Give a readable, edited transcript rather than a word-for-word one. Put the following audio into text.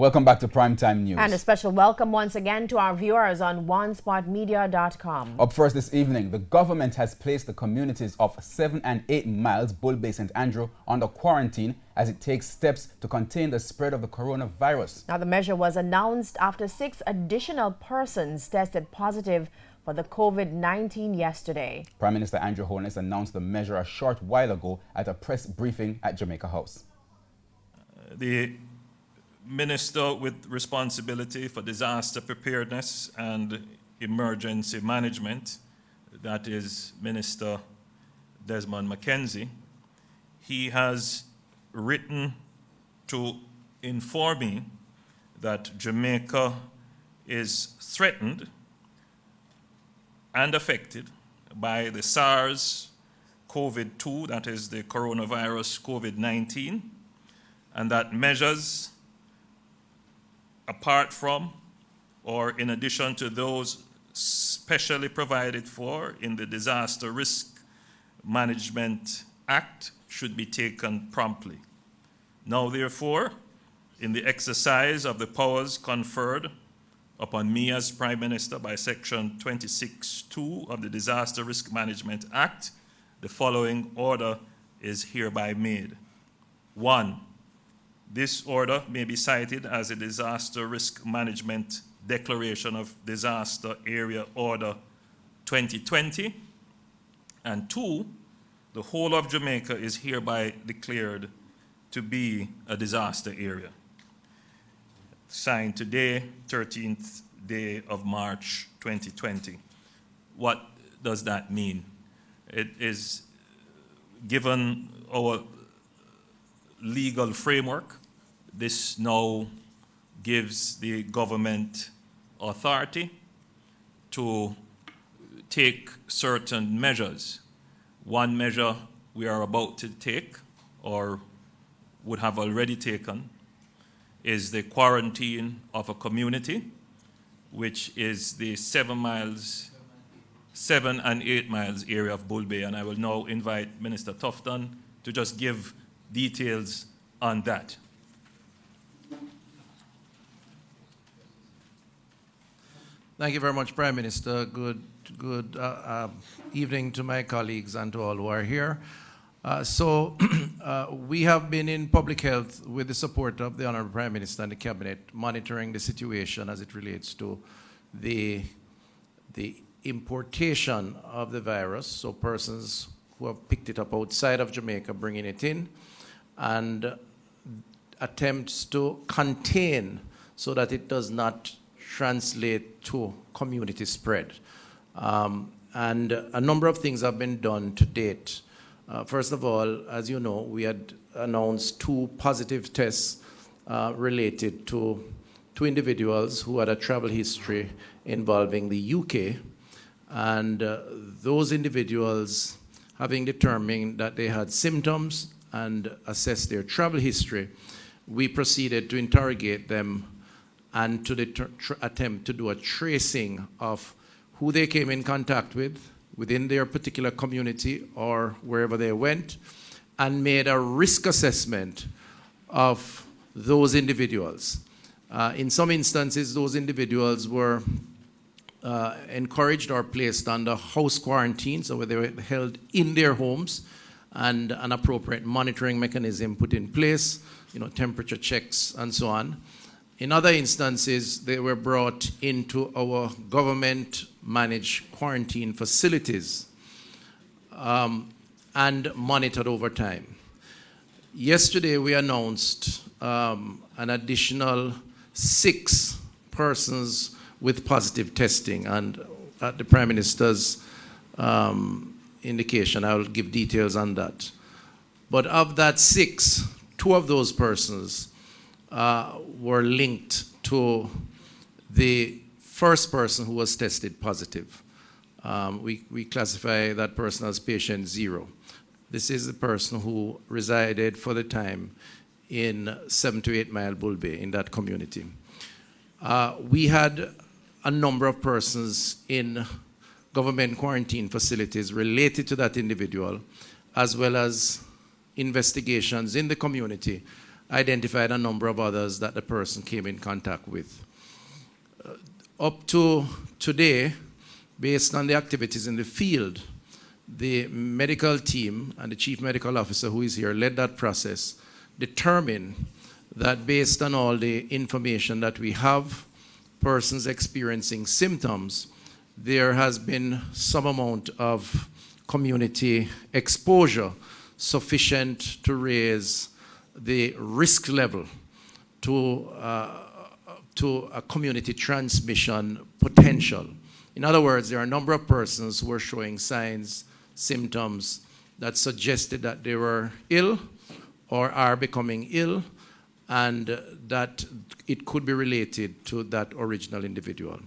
Welcome back to Primetime News. And a special welcome once again to our viewers on onespotmedia.com. Up first this evening, the government has placed the communities of 7 and 8 miles, Bull Bay, St. Andrew, under quarantine as it takes steps to contain the spread of the coronavirus. Now, the measure was announced after 6 additional persons tested positive for the COVID-19 yesterday. Prime Minister Andrew Holness announced the measure a short while ago at a press briefing at Jamaica House. The Minister with responsibility for disaster preparedness and emergency management, that is Minister Desmond McKenzie, he has written to inform me that Jamaica is threatened and affected by the SARS-CoV-2, that is the coronavirus COVID-19, and that measures apart from or in addition to those specially provided for in the Disaster Risk Management Act should be taken promptly. Now, therefore, in the exercise of the powers conferred upon me as Prime Minister by Section 26(2) of the Disaster Risk Management Act, the following order is hereby made. 1. This order may be cited as a Disaster Risk Management Declaration of Disaster Area Order 2020. And 2, the whole of Jamaica is hereby declared to be a disaster area. Signed today, 13th day of March 2020. What does that mean? It is, given our legal framework, this now gives the government authority to take certain measures. One measure we are about to take, or would have already taken, is the quarantine of a community, which is the 7 and 8 miles area of Bull Bay. And I will now invite Minister Tufton to just give details on that. Thank you very much, Prime Minister. Good evening to my colleagues and to all who are here. We have been in public health with the support of the Honorable Prime Minister and the Cabinet, monitoring the situation as it relates to the importation of the virus, so persons who have picked it up outside of Jamaica bringing it in, and attempts to contain so that it does not translate to community spread. And a number of things have been done to date. First of all, as you know, we had announced 2 positive tests related to 2 individuals who had a travel history involving the UK. And those individuals, having determined that they had symptoms and assessed their travel history, we proceeded to interrogate them and to attempt to do a tracing of who they came in contact with within their particular community or wherever they went, and made a risk assessment of those individuals. In some instances, those individuals were encouraged or placed under house quarantine, so they were held in their homes, and an appropriate monitoring mechanism put in place, temperature checks and so on. In other instances, they were brought into our government-managed quarantine facilities and monitored over time. Yesterday, we announced an additional 6 persons with positive testing, and at the Prime Minister's indication, I will give details on that. But of that 6, 2 of those persons were linked to the first person who was tested positive. We classify that person as patient 0. This is the person who resided for the time in 7 to 8 Mile Bull Bay in that community. We had a number of persons in government quarantine facilities related to that individual, as well as investigations in the community identified a number of others that the person came in contact with. Up to today, based on the activities in the field, the medical team and the chief medical officer who is here led that process, determined that based on all the information that we have, persons experiencing symptoms, there has been some amount of community exposure sufficient to raise the risk level to a community transmission potential. In other words, there are a number of persons who are showing signs, symptoms that suggested that they were ill or are becoming ill, and that it could be related to that original individual.